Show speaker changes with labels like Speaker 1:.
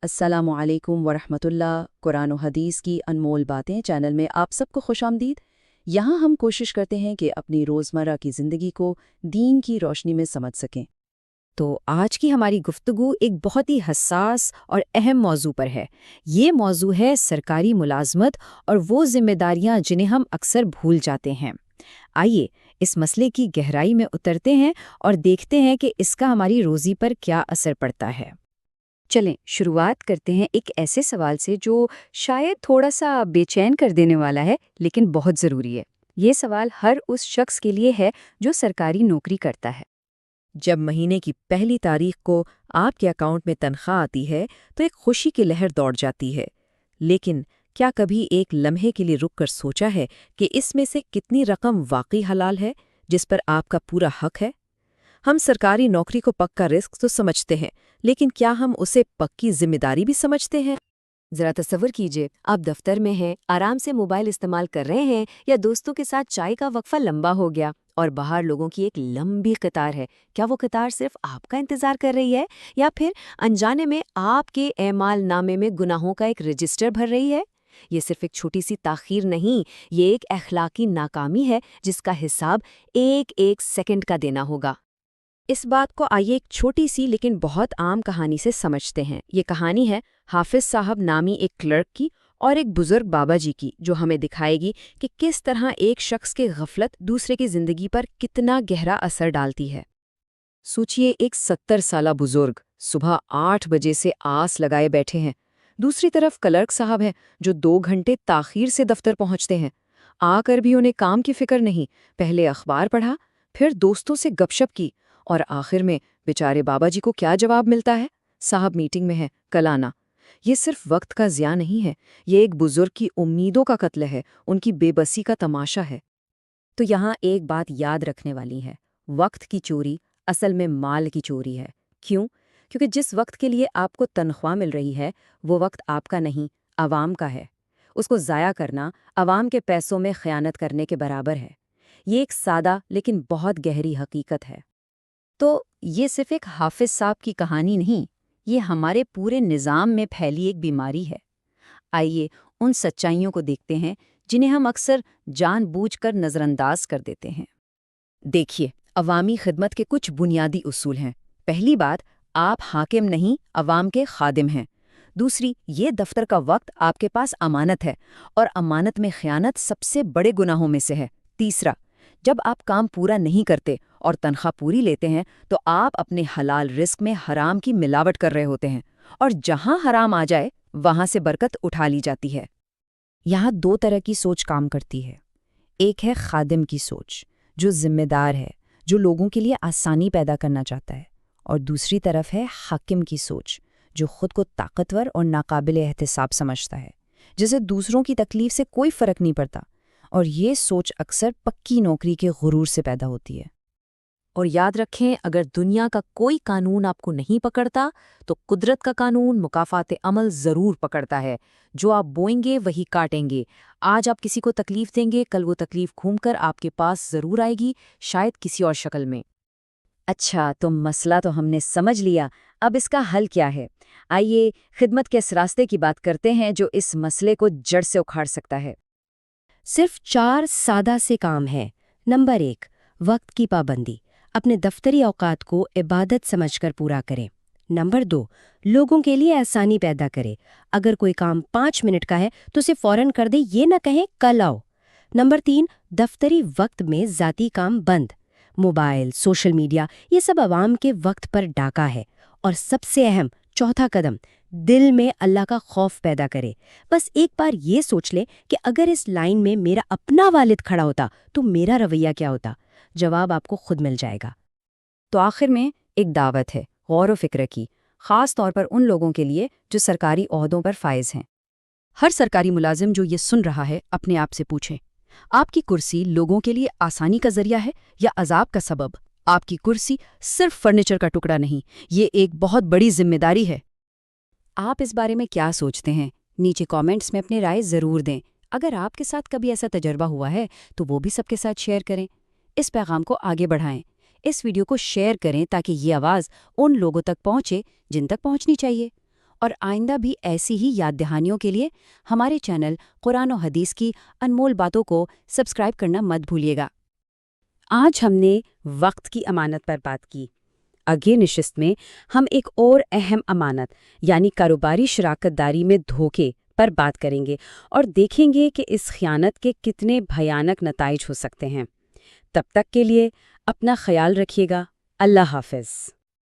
Speaker 1: السلام علیکم ورحمۃ اللہ۔ قرآن و حدیث کی انمول باتیں چینل میں آپ سب کو خوش آمدید۔ یہاں ہم کوشش کرتے ہیں کہ اپنی روزمرہ کی زندگی کو دین کی روشنی میں سمجھ سکیں۔
Speaker 2: تو آج کی ہماری گفتگو ایک بہت ہی حساس اور اہم موضوع پر ہے۔ یہ موضوع ہے سرکاری ملازمت اور وہ ذمہ داریاں جنہیں ہم اکثر بھول جاتے ہیں۔ آئیے اس مسئلے کی گہرائی میں اترتے ہیں اور دیکھتے ہیں کہ اس کا ہماری روزی پر کیا اثر پڑتا ہے۔ چلیں شروعات کرتے ہیں ایک ایسے سوال سے جو شاید تھوڑا سا بے چین کر دینے والا ہے لیکن بہت ضروری ہے۔ یہ سوال ہر اس شخص کے لیے ہے جو سرکاری نوکری کرتا ہے۔
Speaker 3: جب مہینے کی پہلی تاریخ کو آپ کے اکاؤنٹ میں تنخواہ آتی ہے تو ایک خوشی کی لہر دوڑ جاتی ہے، لیکن کیا کبھی ایک لمحے کے لیے رک کر سوچا ہے کہ اس میں سے کتنی رقم واقعی حلال ہے، جس پر آپ کا پورا حق ہے؟ ہم سرکاری نوکری کو پکا رزق تو سمجھتے ہیں، لیکن کیا ہم اسے پکی ذمہ داری بھی سمجھتے ہیں؟
Speaker 2: ذرا تصور کیجئے، آپ دفتر میں ہیں، آرام سے موبائل استعمال کر رہے ہیں یا دوستوں کے ساتھ چائے کا وقفہ لمبا ہو گیا اور باہر لوگوں کی ایک لمبی قطار ہے۔ کیا وہ قطار صرف آپ کا انتظار کر رہی ہے یا پھر انجانے میں آپ کے اعمال نامے میں گناہوں کا ایک رجسٹر بھر رہی ہے؟ یہ صرف ایک چھوٹی سی تاخیر نہیں، یہ ایک اخلاقی ناکامی ہے جس کا حساب ایک ایک سیکنڈ کا دینا ہوگا۔
Speaker 3: اس بات کو آئیے ایک چھوٹی سی لیکن بہت عام کہانی سے سمجھتے ہیں۔ یہ کہانی ہے حافظ صاحب نامی ایک کلرک کی اور ایک بزرگ بابا جی کی، جو ہمیں دکھائے گی کہ کس طرح ایک شخص کی غفلت دوسرے کی زندگی پر کتنا گہرا اثر ڈالتی ہے۔ سوچئے ایک 70 سالہ بزرگ صبح 8 بجے سے آس لگائے بیٹھے ہیں، دوسری طرف کلرک صاحب ہیں جو 2 گھنٹے تاخیر سے دفتر پہنچتے ہیں۔ آ کر بھی انہیں کام کی فکر نہیں، پہلے اخبار پڑھا، پھر دوستوں سے گپ شپ کی، اور آخر میں بیچارے بابا جی کو کیا جواب ملتا ہے؟ صاحب میٹنگ میں ہے، کل آنا۔ یہ صرف وقت کا ضیاع نہیں ہے، یہ ایک بزرگ کی امیدوں کا قتل ہے، ان کی بے بسی کا تماشا ہے۔
Speaker 2: تو یہاں ایک بات یاد رکھنے والی ہے، وقت کی چوری اصل میں مال کی چوری ہے۔ کیوں؟ کیونکہ جس وقت کے لیے آپ کو تنخواہ مل رہی ہے وہ وقت آپ کا نہیں، عوام کا ہے۔ اس کو ضائع کرنا عوام کے پیسوں میں خیانت کرنے کے برابر ہے۔ یہ ایک سادہ لیکن بہت گہری حقیقت ہے۔ تو یہ صرف ایک حافظ صاحب کی کہانی نہیں، یہ ہمارے پورے نظام میں پھیلی ایک بیماری ہے۔ آئیے ان سچائیوں کو دیکھتے ہیں جنہیں ہم اکثر جان بوجھ کر نظر انداز کر دیتے ہیں۔
Speaker 3: دیکھیے، عوامی خدمت کے کچھ بنیادی اصول ہیں۔ پہلی بات، آپ حاکم نہیں، عوام کے خادم ہیں۔ دوسری، یہ دفتر کا وقت آپ کے پاس امانت ہے، اور امانت میں خیانت سب سے بڑے گناہوں میں سے ہے۔ تیسرا، جب آپ کام پورا نہیں کرتے اور تنخواہ پوری لیتے ہیں تو آپ اپنے حلال رزق میں حرام کی ملاوٹ کر رہے ہوتے ہیں، اور جہاں حرام آ جائے وہاں سے برکت اٹھا لی جاتی ہے۔
Speaker 2: یہاں 2 طرح کی سوچ کام کرتی ہے۔ ایک ہے خادم کی سوچ، جو ذمہ دار ہے، جو لوگوں کے لیے آسانی پیدا کرنا چاہتا ہے، اور دوسری طرف ہے حاکم کی سوچ، جو خود کو طاقتور اور ناقابل احتساب سمجھتا ہے، جسے دوسروں کی تکلیف سے کوئی فرق نہیں پڑتا۔ اور یہ سوچ اکثر پکی نوکری کے غرور سے پیدا ہوتی ہے۔
Speaker 4: اور یاد رکھیں، اگر دنیا کا کوئی قانون آپ کو نہیں پکڑتا تو قدرت کا قانون مکافات عمل ضرور پکڑتا ہے۔ جو آپ بوئیں گے وہی کاٹیں گے۔ آج آپ کسی کو تکلیف دیں گے، کل وہ تکلیف گھوم کر آپ کے پاس ضرور آئے گی، شاید کسی اور شکل میں۔
Speaker 2: اچھا، تو مسئلہ تو ہم نے سمجھ لیا، اب اس کا حل کیا ہے؟ آئیے خدمت کے اس راستے کی بات کرتے ہیں جو اس مسئلے کو جڑ سے اکھاڑ سکتا ہے۔ صرف 4 سادہ سے کام ہیں۔ نمبر 1، وقت کی پابندی۔ اپنے دفتری اوقات کو عبادت سمجھ کر پورا کریں۔ نمبر 2، لوگوں کے لیے آسانی پیدا کریں۔ اگر کوئی کام 5 منٹ کا ہے تو اسے فوراً کر دیں، یہ نہ کہیں کل آؤ۔ نمبر 3، دفتری وقت میں ذاتی کام بند۔ موبائل، سوشل میڈیا، یہ سب عوام کے وقت پر ڈاکہ ہے۔ اور سب سے اہم، چوتھا قدم، دل میں اللہ کا خوف پیدا کرے۔ بس ایک بار یہ سوچ لیں کہ اگر اس لائن میں میرا اپنا والد کھڑا ہوتا تو میرا رویہ کیا ہوتا؟ جواب آپ کو خود مل جائے گا۔
Speaker 3: تو آخر میں ایک دعوت ہے غور و فکر کی، خاص طور پر ان لوگوں کے لیے جو سرکاری عہدوں پر فائز ہیں۔ ہر سرکاری ملازم جو یہ سن رہا ہے اپنے آپ سے پوچھیں، آپ کی کرسی لوگوں کے لیے آسانی کا ذریعہ ہے یا عذاب کا سبب؟ آپ کی کرسی صرف فرنیچر کا ٹکڑا نہیں، یہ ایک بہت بڑی ذمہ داری ہے۔ آپ اس بارے میں کیا سوچتے ہیں؟ نیچے کامنٹس میں اپنی رائے ضرور دیں۔ اگر آپ کے ساتھ کبھی ایسا تجربہ ہوا ہے تو وہ بھی سب کے ساتھ شیئر کریں۔ اس پیغام کو آگے بڑھائیں، اس ویڈیو کو شیئر کریں تاکہ یہ آواز ان لوگوں تک پہنچے جن تک پہنچنی چاہیے۔ اور آئندہ بھی ایسی ہی یاد دہانیوں کے لیے ہمارے چینل قرآن و حدیث کی انمول باتوں کو سبسکرائب کرنا مت بھولیے گا۔ آج ہم نے وقت کی امانت پر بات کی۔ اگلی نشست میں ہم ایک اور اہم امانت یعنی کاروباری شراکت داری میں دھوکے پر بات کریں گے اور دیکھیں گے کہ اس خیانت کے کتنے بھیانک نتائج ہو سکتے ہیں۔ تب تک کے لیے اپنا خیال رکھیے گا۔ اللہ حافظ۔